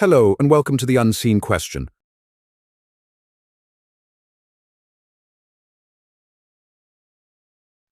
Hello, and welcome to The Unseen Question.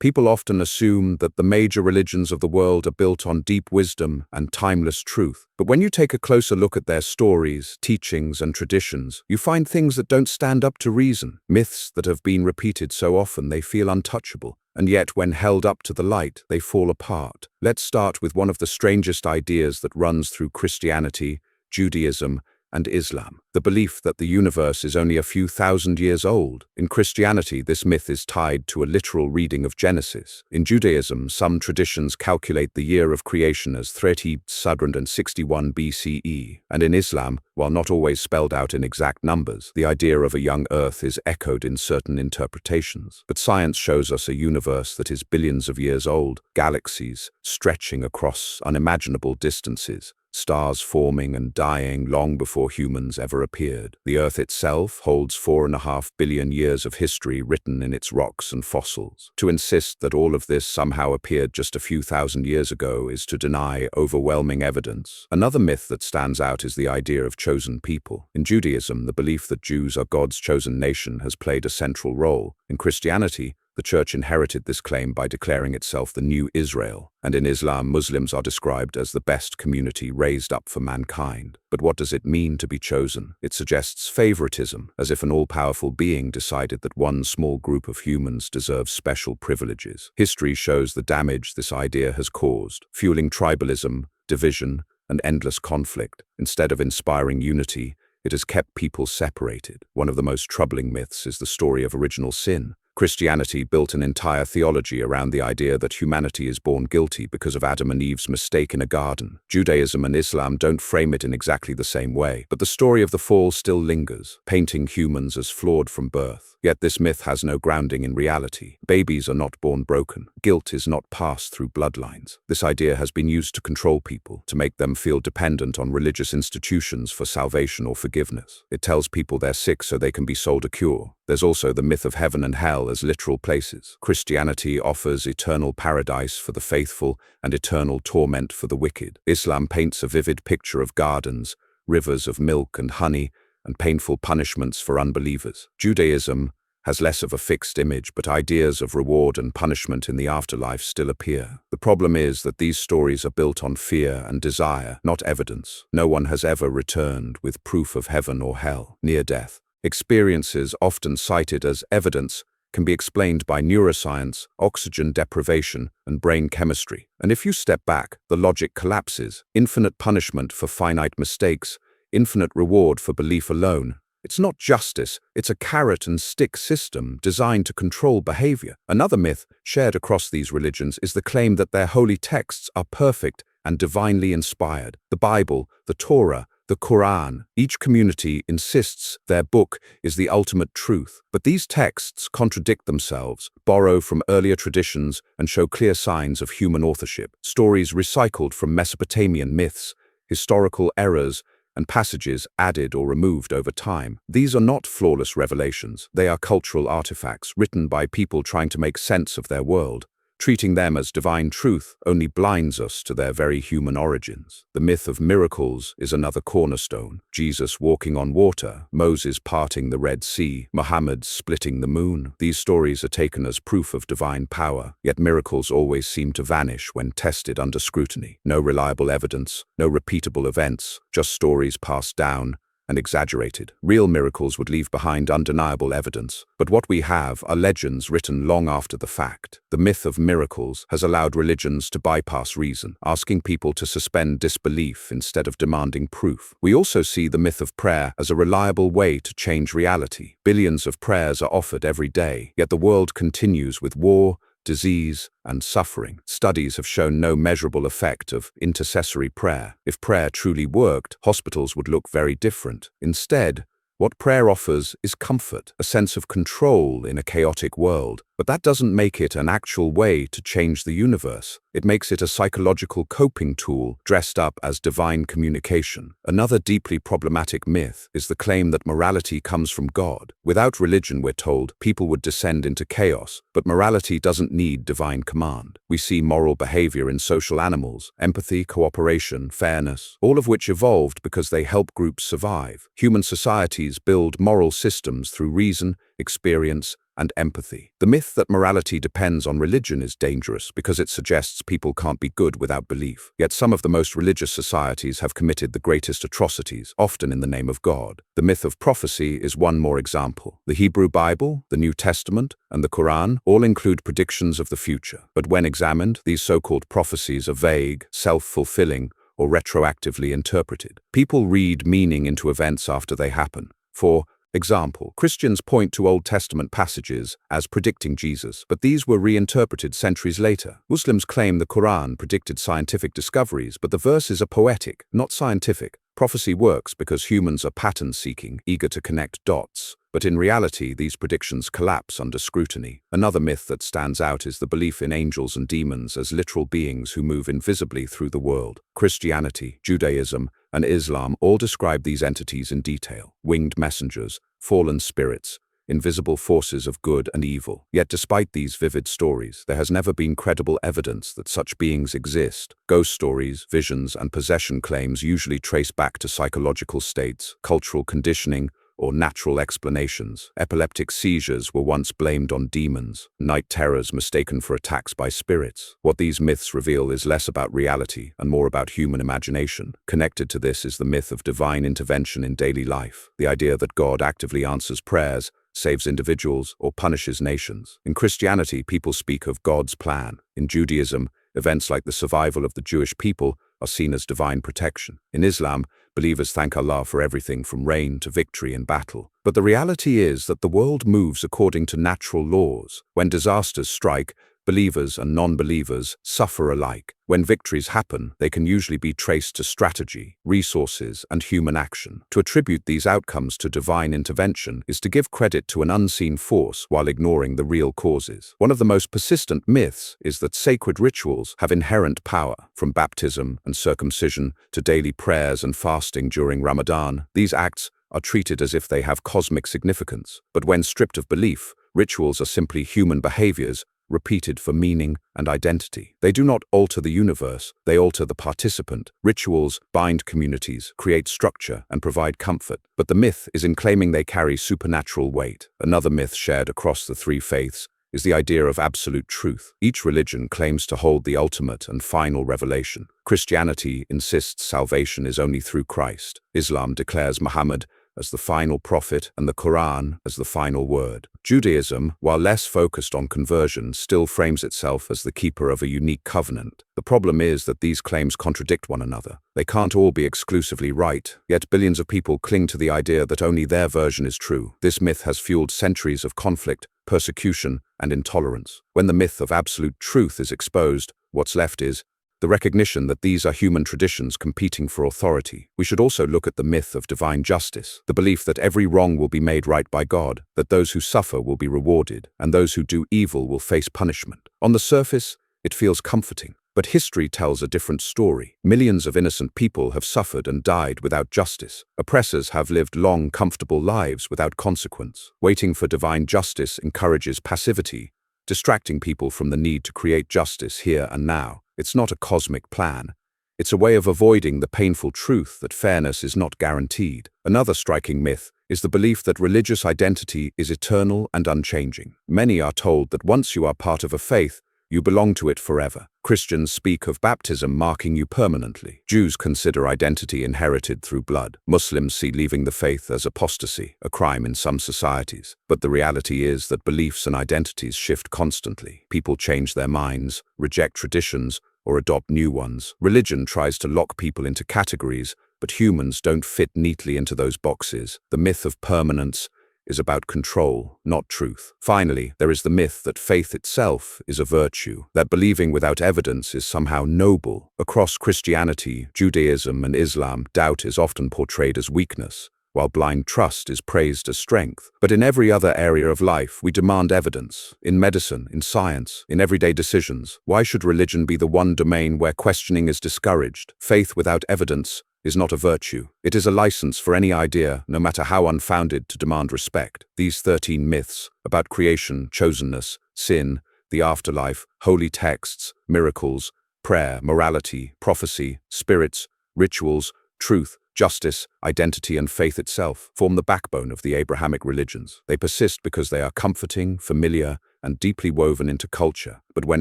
People often assume that the major religions of the world are built on deep wisdom and timeless truth. But when you take a closer look at their stories, teachings, and traditions, you find things that don't stand up to reason, myths that have been repeated so often they feel untouchable. And yet, when held up to the light, they fall apart. Let's start with one of the strangest ideas that runs through Christianity, Judaism, and Islam, the belief that the universe is only a few thousand years old. In Christianity, this myth is tied to a literal reading of Genesis. In Judaism, some traditions calculate the year of creation as 3061 BCE, and in Islam, while not always spelled out in exact numbers, the idea of a young Earth is echoed in certain interpretations. But science shows us a universe that is billions of years old, galaxies stretching across unimaginable distances, stars forming and dying long before humans ever appeared. The Earth itself holds 4.5 billion years of history written in its rocks and fossils. To insist that all of this somehow appeared just a few thousand years ago is to deny overwhelming evidence. Another myth that stands out is the idea of chosen people. In Judaism, the belief that Jews are God's chosen nation has played a central role. In Christianity, the Church inherited this claim by declaring itself the new Israel, and in Islam, Muslims are described as the best community raised up for mankind. But what does it mean to be chosen? It suggests favoritism, as if an all-powerful being decided that one small group of humans deserves special privileges. History shows the damage this idea has caused, fueling tribalism, division, and endless conflict. Instead of inspiring unity, it has kept people separated. One of the most troubling myths is the story of original sin. Christianity built an entire theology around the idea that humanity is born guilty because of Adam and Eve's mistake in a garden. Judaism and Islam don't frame it in exactly the same way, but the story of the fall still lingers, painting humans as flawed from birth. Yet this myth has no grounding in reality. Babies are not born broken. Guilt is not passed through bloodlines. This idea has been used to control people, to make them feel dependent on religious institutions for salvation or forgiveness. It tells people they're sick so they can be sold a cure. There's also the myth of heaven and hell as literal places. Christianity offers eternal paradise for the faithful and eternal torment for the wicked. Islam paints a vivid picture of gardens, rivers of milk and honey, and painful punishments for unbelievers. Judaism has less of a fixed image, but ideas of reward and punishment in the afterlife still appear. The problem is that these stories are built on fear and desire, not evidence. No one has ever returned with proof of heaven or hell. Near death experiences, often cited as evidence, can be explained by neuroscience, oxygen deprivation, and brain chemistry. And if you step back, the logic collapses. Infinite punishment for finite mistakes, infinite reward for belief alone. It's not justice, it's a carrot and stick system designed to control behavior. Another myth shared across these religions is the claim that their holy texts are perfect and divinely inspired. The Bible, the Torah, the Quran, each community insists their book is the ultimate truth. But these texts contradict themselves, borrow from earlier traditions, and show clear signs of human authorship. Stories recycled from Mesopotamian myths, historical errors, and passages added or removed over time. These are not flawless revelations. They are cultural artifacts written by people trying to make sense of their world. Treating them as divine truth only blinds us to their very human origins. The myth of miracles is another cornerstone. Jesus walking on water, Moses parting the Red Sea, Muhammad splitting the moon. These stories are taken as proof of divine power, yet miracles always seem to vanish when tested under scrutiny. No reliable evidence, no repeatable events, just stories passed down and exaggerated. Real miracles would leave behind undeniable evidence, but what we have are legends written long after the fact. The myth of miracles has allowed religions to bypass reason, asking people to suspend disbelief instead of demanding proof. We also see the myth of prayer as a reliable way to change reality. Billions of prayers are offered every day, yet the world continues with war, disease, and suffering. Studies have shown no measurable effect of intercessory prayer. If prayer truly worked, hospitals would look very different. Instead, what prayer offers is comfort, a sense of control in a chaotic world, But that doesn't make it an actual way to change the universe. It makes it a psychological coping tool dressed up as divine communication. Another deeply problematic myth is the claim that morality comes from God. Without religion, we're told, people would descend into chaos, but morality doesn't need divine command. We see moral behavior in social animals, empathy, cooperation, fairness, all of which evolved because they help groups survive. Human societies build moral systems through reason, experience, and empathy. The myth that morality depends on religion is dangerous because it suggests people can't be good without belief. Yet some of the most religious societies have committed the greatest atrocities, often in the name of God. The myth of prophecy is one more example. The Hebrew Bible, the New Testament, and the Quran all include predictions of the future. But when examined, these so-called prophecies are vague, self-fulfilling, or retroactively interpreted. People read meaning into events after they happen. For example, Christians point to Old Testament passages as predicting Jesus, but these were reinterpreted centuries later. Muslims claim the Quran predicted scientific discoveries, but the verses are poetic, not scientific. Prophecy works because humans are pattern-seeking, eager to connect dots. But in reality, these predictions collapse under scrutiny. Another myth that stands out is the belief in angels and demons as literal beings who move invisibly through the world. Christianity, Judaism, and Islam all describe these entities in detail: winged messengers, fallen spirits, invisible forces of good and evil. Yet despite these vivid stories, there has never been credible evidence that such beings exist. Ghost stories, visions, and possession claims usually trace back to psychological states, cultural conditioning, or natural explanations. Epileptic seizures were once blamed on demons, night terrors mistaken for attacks by spirits. What these myths reveal is less about reality and more about human imagination. Connected to this is the myth of divine intervention in daily life, the idea that God actively answers prayers, saves individuals, or punishes nations. In Christianity, people speak of God's plan. In Judaism, events like the survival of the Jewish people are seen as divine protection. In Islam, believers thank Allah for everything from rain to victory in battle. But the reality is that the world moves according to natural laws. When disasters strike, believers and non-believers suffer alike. When victories happen, they can usually be traced to strategy, resources, and human action. To attribute these outcomes to divine intervention is to give credit to an unseen force while ignoring the real causes. One of the most persistent myths is that sacred rituals have inherent power. From baptism and circumcision to daily prayers and fasting during Ramadan, these acts are treated as if they have cosmic significance. But when stripped of belief, rituals are simply human behaviors repeated for meaning and identity. They do not alter the universe, they alter the participant. Rituals bind communities, create structure, and provide comfort. But the myth is in claiming they carry supernatural weight. Another myth shared across the three faiths is the idea of absolute truth. Each religion claims to hold the ultimate and final revelation. Christianity insists salvation is only through Christ. Islam declares Muhammad as the final prophet and the Quran as the final word. Judaism, while less focused on conversion, still frames itself as the keeper of a unique covenant. The problem is that these claims contradict one another. They can't all be exclusively right, yet billions of people cling to the idea that only their version is true. This myth has fueled centuries of conflict, persecution, and intolerance. When the myth of absolute truth is exposed, what's left is the recognition that these are human traditions competing for authority. We should also look at the myth of divine justice, the belief that every wrong will be made right by God, that those who suffer will be rewarded, and those who do evil will face punishment. On the surface, it feels comforting, but history tells a different story. Millions of innocent people have suffered and died without justice. Oppressors have lived long, comfortable lives without consequence. Waiting for divine justice encourages passivity, distracting people from the need to create justice here and now. It's not a cosmic plan. It's a way of avoiding the painful truth that fairness is not guaranteed. Another striking myth is the belief that religious identity is eternal and unchanging. Many are told that once you are part of a faith, you belong to it forever. Christians speak of baptism marking you permanently. Jews consider identity inherited through blood. Muslims see leaving the faith as apostasy, a crime in some societies. But the reality is that beliefs and identities shift constantly. People change their minds, reject traditions, or adopt new ones. Religion tries to lock people into categories, but humans don't fit neatly into those boxes. The myth of permanence is about control, not truth. Finally, there is the myth that faith itself is a virtue, that believing without evidence is somehow noble. Across Christianity, Judaism, and Islam, doubt is often portrayed as weakness, while blind trust is praised as strength. But in every other area of life, we demand evidence. In medicine, in science, in everyday decisions. Why should religion be the one domain where questioning is discouraged? Faith without evidence is not a virtue. It is a license for any idea, no matter how unfounded, to demand respect. These 13 myths about creation, chosenness, sin, the afterlife, holy texts, miracles, prayer, morality, prophecy, spirits, rituals, truth, justice, identity, and faith itself form the backbone of the Abrahamic religions. They persist because they are comforting, familiar, and deeply woven into culture, but when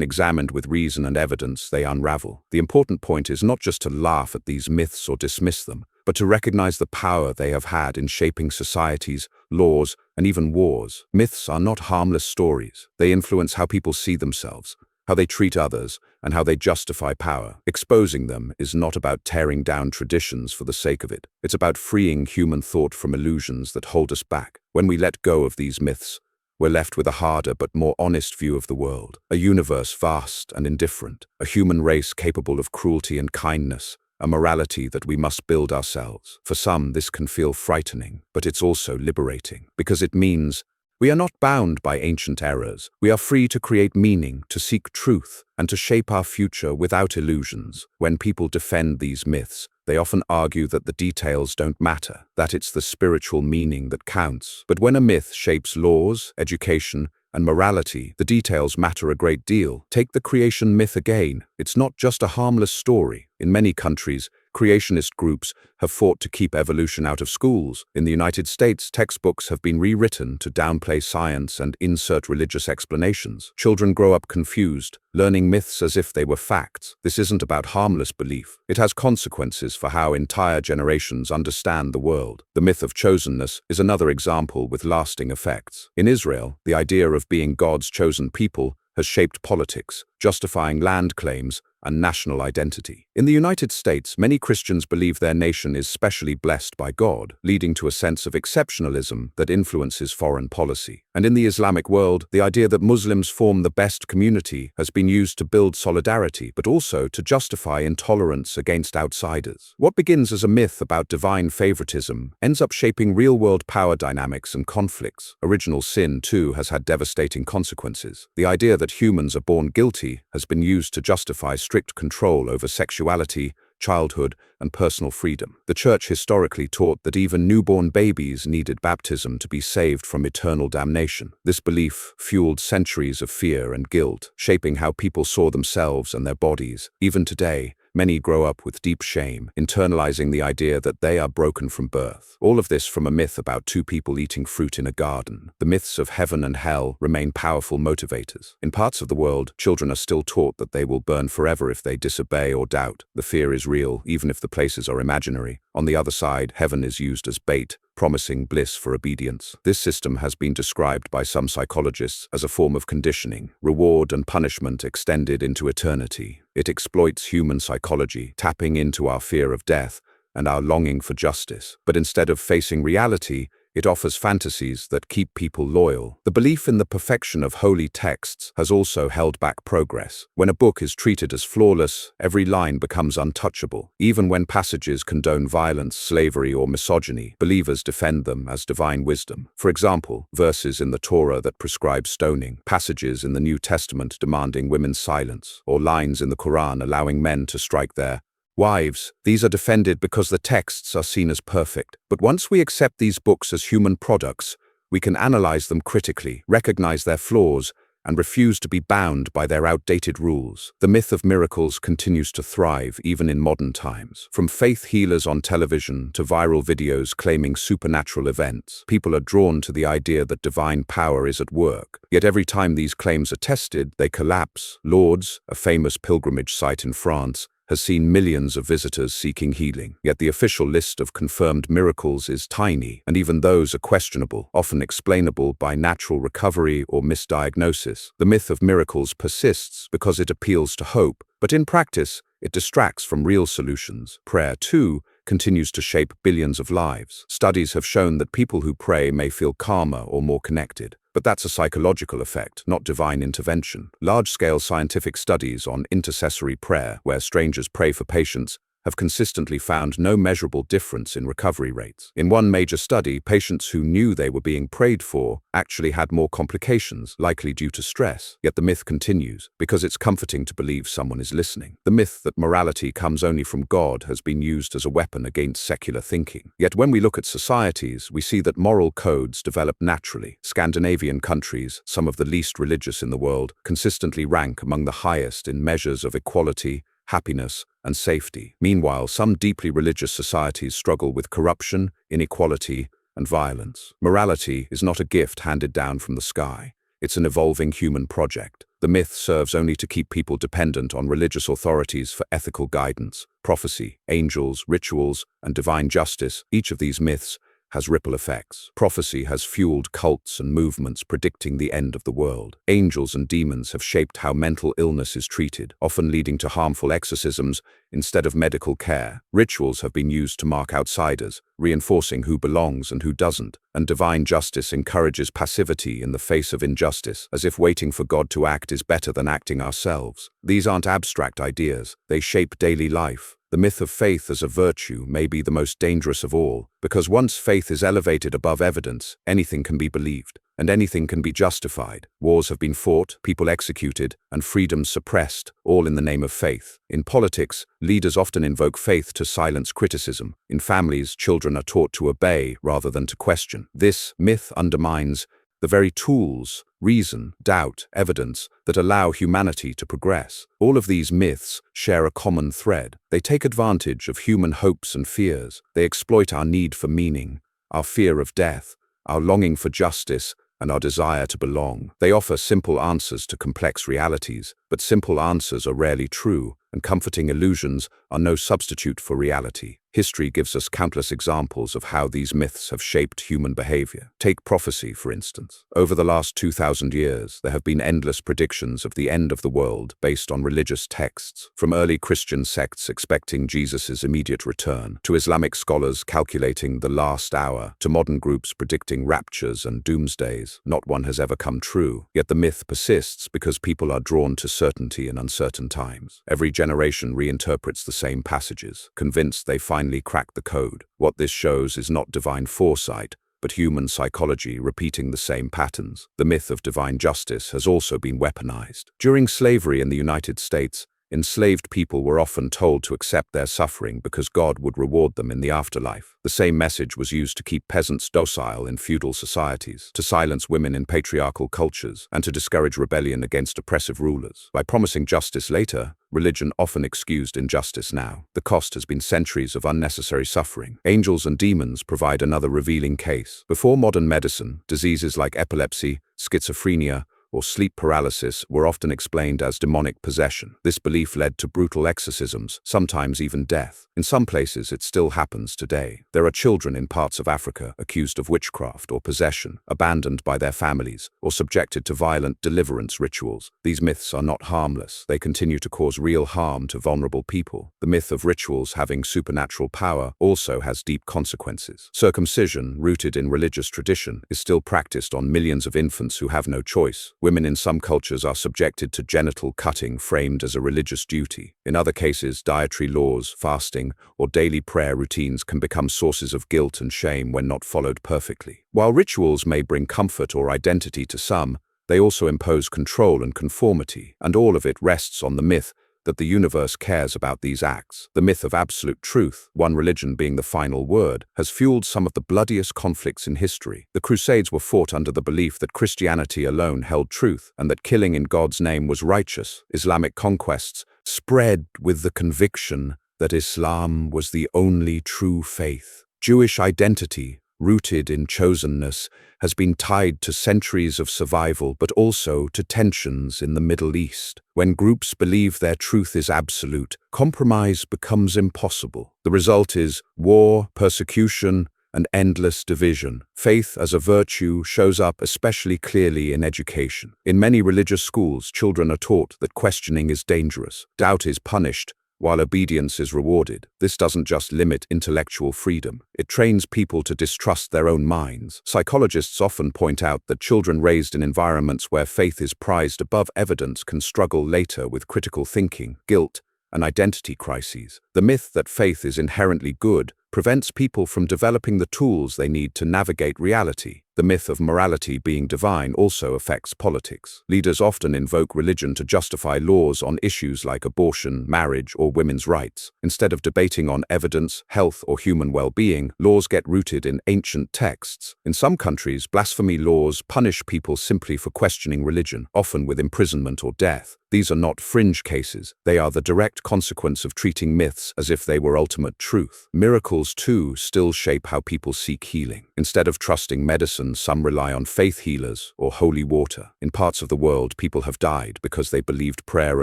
examined with reason and evidence, they unravel. The important point is not just to laugh at these myths or dismiss them, but to recognize the power they have had in shaping societies, laws, and even wars. Myths are not harmless stories. They influence how people see themselves, how they treat others, and how they justify power. Exposing them is not about tearing down traditions for the sake of it. It's about freeing human thought from illusions that hold us back. When we let go of these myths, we're left with a harder but more honest view of the world, a universe vast and indifferent, a human race capable of cruelty and kindness, a morality that we must build ourselves. For some, this can feel frightening, but it's also liberating, because it means we are not bound by ancient errors. We are free to create meaning, to seek truth, and to shape our future without illusions. When people defend these myths, they often argue that the details don't matter, that it's the spiritual meaning that counts. But when a myth shapes laws, education, and morality, the details matter a great deal. Take the creation myth again. It's not just a harmless story. In many countries, creationist groups have fought to keep evolution out of schools. In the United States, textbooks have been rewritten to downplay science and insert religious explanations. Children grow up confused, learning myths as if they were facts. This isn't about harmless belief. It has consequences for how entire generations understand the world. The myth of chosenness is another example with lasting effects. In Israel, the idea of being God's chosen people has shaped politics, justifying land claims and national identity. In the United States, many Christians believe their nation is specially blessed by God, leading to a sense of exceptionalism that influences foreign policy. And in the Islamic world, the idea that Muslims form the best community has been used to build solidarity, but also to justify intolerance against outsiders. What begins as a myth about divine favoritism ends up shaping real-world power dynamics and conflicts. Original sin, too, has had devastating consequences. The idea that humans are born guilty has been used to justify strict control over sexuality, childhood, and personal freedom. The Church historically taught that even newborn babies needed baptism to be saved from eternal damnation. This belief fueled centuries of fear and guilt, shaping how people saw themselves and their bodies. Even today, many grow up with deep shame, internalizing the idea that they are broken from birth. All of this from a myth about two people eating fruit in a garden. The myths of heaven and hell remain powerful motivators. In parts of the world, children are still taught that they will burn forever if they disobey or doubt. The fear is real, even if the places are imaginary. On the other side, heaven is used as bait, promising bliss for obedience. This system has been described by some psychologists as a form of conditioning, reward and punishment extended into eternity. It exploits human psychology, tapping into our fear of death and our longing for justice. But instead of facing reality, it offers fantasies that keep people loyal. The belief in the perfection of holy texts has also held back progress. When a book is treated as flawless, every line becomes untouchable. Even when passages condone violence, slavery, or misogyny, believers defend them as divine wisdom. For example, verses in the Torah that prescribe stoning, passages in the New Testament demanding women's silence, or lines in the Quran allowing men to strike their wives. These are defended because the texts are seen as perfect. But once we accept these books as human products, we can analyze them critically, recognize their flaws, and refuse to be bound by their outdated rules. The myth of miracles continues to thrive even in modern times. From faith healers on television to viral videos claiming supernatural events, people are drawn to the idea that divine power is at work. Yet every time these claims are tested, they collapse. Lourdes, a famous pilgrimage site in France, has seen millions of visitors seeking healing. Yet the official list of confirmed miracles is tiny, and even those are questionable, often explainable by natural recovery or misdiagnosis. The myth of miracles persists because it appeals to hope, but in practice, it distracts from real solutions. Prayer, too, continues to shape billions of lives. Studies have shown that people who pray may feel calmer or more connected. But that's a psychological effect, not divine intervention. Large-scale scientific studies on intercessory prayer, where strangers pray for patients, have consistently found no measurable difference in recovery rates. In one major study, patients who knew they were being prayed for actually had more complications, likely due to stress. Yet the myth continues, because it's comforting to believe someone is listening. The myth that morality comes only from God has been used as a weapon against secular thinking. Yet when we look at societies, we see that moral codes develop naturally. Scandinavian countries, some of the least religious in the world, consistently rank among the highest in measures of equality, happiness, and safety. Meanwhile, some deeply religious societies struggle with corruption, inequality, and violence. Morality is not a gift handed down from the sky. It's an evolving human project. The myth serves only to keep people dependent on religious authorities for ethical guidance. Prophecy, angels, rituals, and divine justice, each of these myths has ripple effects. Prophecy has fueled cults and movements predicting the end of the world. Angels and demons have shaped how mental illness is treated, often leading to harmful exorcisms instead of medical care. Rituals have been used to mark outsiders, reinforcing who belongs and who doesn't. And divine justice encourages passivity in the face of injustice, as if waiting for God to act is better than acting ourselves. These aren't abstract ideas, they shape daily life. The myth of faith as a virtue may be the most dangerous of all, because once faith is elevated above evidence, anything can be believed, and anything can be justified. Wars have been fought, people executed, and freedoms suppressed, all in the name of faith. In politics, leaders often invoke faith to silence criticism. In families, children are taught to obey rather than to question. This myth undermines the very tools, reason, doubt, evidence that allow humanity to progress. All of these myths share a common thread. They take advantage of human hopes and fears. They exploit our need for meaning, our fear of death, our longing for justice, and our desire to belong. They offer simple answers to complex realities, but simple answers are rarely true, and comforting illusions are no substitute for reality. History gives us countless examples of how these myths have shaped human behavior. Take prophecy, for instance. Over the last 2,000 years, there have been endless predictions of the end of the world based on religious texts, from early Christian sects expecting Jesus' immediate return, to Islamic scholars calculating the last hour, to modern groups predicting raptures and doomsdays. Not one has ever come true, yet the myth persists because people are drawn to certainty in uncertain times. Every generation reinterprets the same passages, convinced they finally cracked the code. What this shows is not divine foresight, but human psychology repeating the same patterns. The myth of divine justice has also been weaponized. During slavery in the United States, enslaved people were often told to accept their suffering because God would reward them in the afterlife. The same message was used to keep peasants docile in feudal societies, to silence women in patriarchal cultures, and to discourage rebellion against oppressive rulers. By promising justice later, religion often excused injustice now. The cost has been centuries of unnecessary suffering. Angels and demons provide another revealing case. Before modern medicine, diseases like epilepsy, schizophrenia, or sleep paralysis were often explained as demonic possession. This belief led to brutal exorcisms, sometimes even death. In some places, it still happens today. There are children in parts of Africa accused of witchcraft or possession, abandoned by their families, or subjected to violent deliverance rituals. These myths are not harmless. They continue to cause real harm to vulnerable people. The myth of rituals having supernatural power also has deep consequences. Circumcision, rooted in religious tradition, is still practiced on millions of infants who have no choice. Women in some cultures are subjected to genital cutting framed as a religious duty. In other cases, dietary laws, fasting, or daily prayer routines can become sources of guilt and shame when not followed perfectly. While rituals may bring comfort or identity to some, they also impose control and conformity, and all of it rests on the myth that the universe cares about these acts. The myth of absolute truth, one religion being the final word, has fueled some of the bloodiest conflicts in history. The Crusades were fought under the belief that Christianity alone held truth and that killing in God's name was righteous. Islamic conquests spread with the conviction that Islam was the only true faith. Jewish identity, rooted in chosenness, has been tied to centuries of survival, but also to tensions in the Middle East. When groups believe their truth is absolute, compromise becomes impossible. The result is war, persecution, and endless division. Faith as a virtue shows up especially clearly in education. In many religious schools, children are taught that questioning is dangerous, doubt is punished, while obedience is rewarded. This doesn't just limit intellectual freedom. It trains people to distrust their own minds. Psychologists often point out that children raised in environments where faith is prized above evidence can struggle later with critical thinking, guilt, and identity crises. The myth that faith is inherently good prevents people from developing the tools they need to navigate reality. The myth of morality being divine also affects politics. Leaders often invoke religion to justify laws on issues like abortion, marriage, or women's rights. Instead of debating on evidence, health, or human well-being, laws get rooted in ancient texts. In some countries, blasphemy laws punish people simply for questioning religion, often with imprisonment or death. These are not fringe cases. They are the direct consequence of treating myths as if they were ultimate truth. Miracles, too, still shape how people seek healing. Instead of trusting medicine, some rely on faith healers or holy water. In parts of the world, people have died because they believed prayer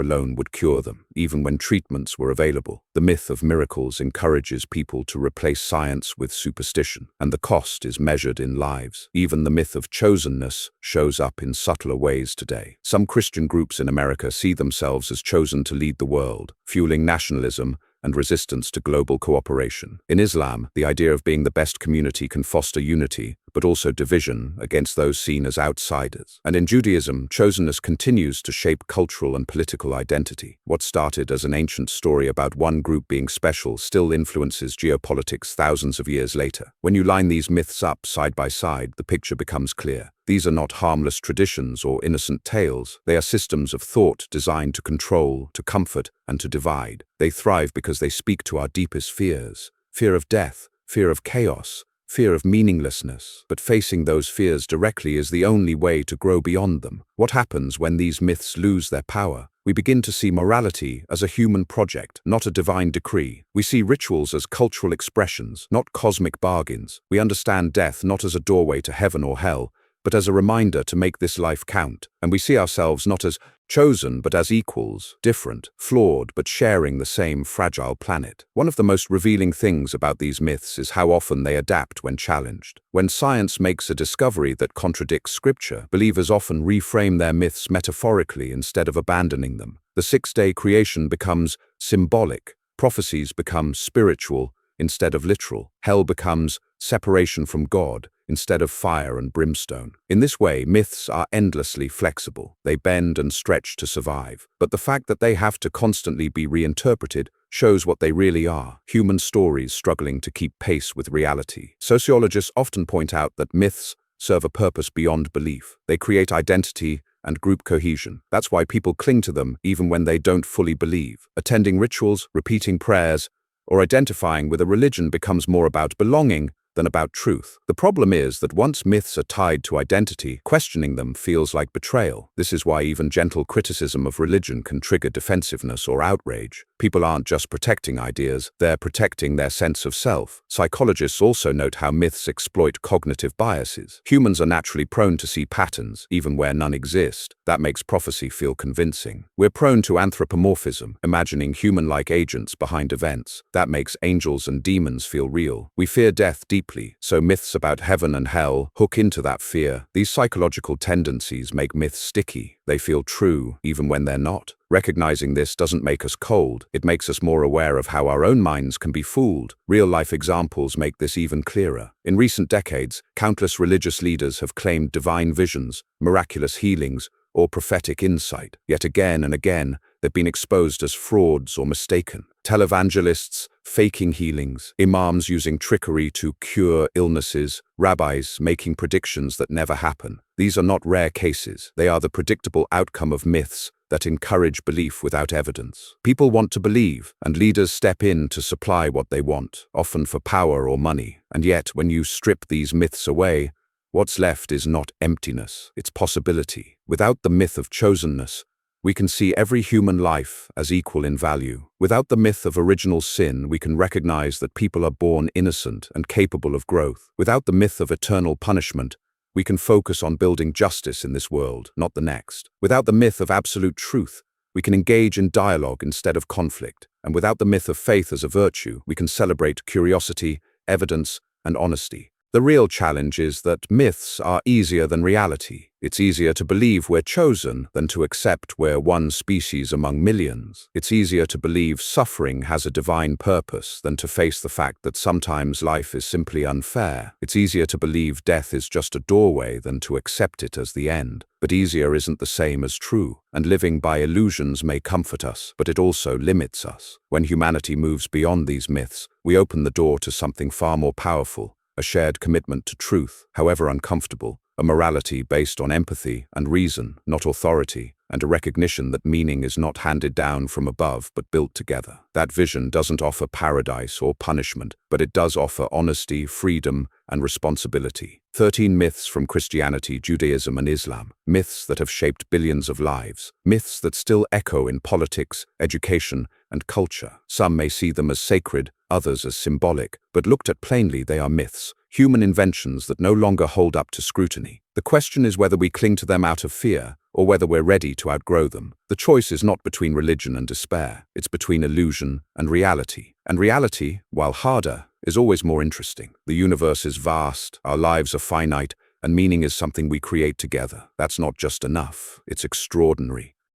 alone would cure them, even when treatments were available. The myth of miracles encourages people to replace science with superstition, and the cost is measured in lives. Even the myth of chosenness shows up in subtler ways today. Some Christian groups in America see themselves as chosen to lead the world, fueling nationalism and resistance to global cooperation. In Islam, the idea of being the best community can foster unity, but also division against those seen as outsiders. And in Judaism, chosenness continues to shape cultural and political identity. What started as an ancient story about one group being special still influences geopolitics thousands of years later. When you line these myths up side by side, the picture becomes clear. These are not harmless traditions or innocent tales. They are systems of thought designed to control, to comfort, and to divide. They thrive because they speak to our deepest fears: fear of death, fear of chaos, fear of meaninglessness. But facing those fears directly is the only way to grow beyond them. What happens when these myths lose their power? We begin to see morality as a human project, not a divine decree. We see rituals as cultural expressions, not cosmic bargains. We understand death not as a doorway to heaven or hell, but as a reminder to make this life count. And we see ourselves not as chosen, but as equals, different, flawed, but sharing the same fragile planet. One of the most revealing things about these myths is how often they adapt when challenged. When science makes a discovery that contradicts scripture, believers often reframe their myths metaphorically instead of abandoning them. The six-day creation becomes symbolic. Prophecies become spiritual instead of literal. Hell becomes separation from God instead of fire and brimstone. In this way, myths are endlessly flexible. They bend and stretch to survive. But the fact that they have to constantly be reinterpreted shows what they really are: human stories struggling to keep pace with reality. Sociologists often point out that myths serve a purpose beyond belief. They create identity and group cohesion. That's why people cling to them even when they don't fully believe. Attending rituals, repeating prayers, or identifying with a religion becomes more about belonging than about truth. The problem is that once myths are tied to identity, questioning them feels like betrayal. This is why even gentle criticism of religion can trigger defensiveness or outrage. People aren't just protecting ideas, they're protecting their sense of self. Psychologists also note how myths exploit cognitive biases. Humans are naturally prone to see patterns, even where none exist. That makes prophecy feel convincing. We're prone to anthropomorphism, imagining human-like agents behind events. That makes angels and demons feel real. We fear death deeply, so myths about heaven and hell hook into that fear. These psychological tendencies make myths sticky. They feel true, even when they're not. Recognizing this doesn't make us cold. It makes us more aware of how our own minds can be fooled. Real-life examples make this even clearer. In recent decades, countless religious leaders have claimed divine visions, miraculous healings, or prophetic insight. Yet again and again, they've been exposed as frauds or mistaken. Televangelists faking healings, imams using trickery to cure illnesses, rabbis making predictions that never happen. These are not rare cases. They are the predictable outcome of myths that encourage belief without evidence. People want to believe, and leaders step in to supply what they want, often for power or money. And yet, when you strip these myths away, what's left is not emptiness, it's possibility. Without the myth of chosenness, we can see every human life as equal in value. Without the myth of original sin, we can recognize that people are born innocent and capable of growth. Without the myth of eternal punishment, we can focus on building justice in this world, not the next. Without the myth of absolute truth, we can engage in dialogue instead of conflict. And without the myth of faith as a virtue, we can celebrate curiosity, evidence, and honesty. The real challenge is that myths are easier than reality. It's easier to believe we're chosen than to accept we're one species among millions. It's easier to believe suffering has a divine purpose than to face the fact that sometimes life is simply unfair. It's easier to believe death is just a doorway than to accept it as the end. But easier isn't the same as true, and living by illusions may comfort us, but it also limits us. When humanity moves beyond these myths, we open the door to something far more powerful, a shared commitment to truth, however uncomfortable, a morality based on empathy and reason, not authority, and a recognition that meaning is not handed down from above but built together. That vision doesn't offer paradise or punishment, but it does offer honesty, freedom, and responsibility. 13 myths from Christianity, Judaism, and Islam. Myths that have shaped billions of lives. Myths that still echo in politics, education, and culture. Some may see them as sacred, others as symbolic, but looked at plainly, they are myths, human inventions that no longer hold up to scrutiny. The question is whether we cling to them out of fear, or whether we're ready to outgrow them. The choice is not between religion and despair, it's between illusion and reality. And reality, while harder, is always more interesting. The universe is vast, our lives are finite, and meaning is something we create together. That's not just enough, it's extraordinary.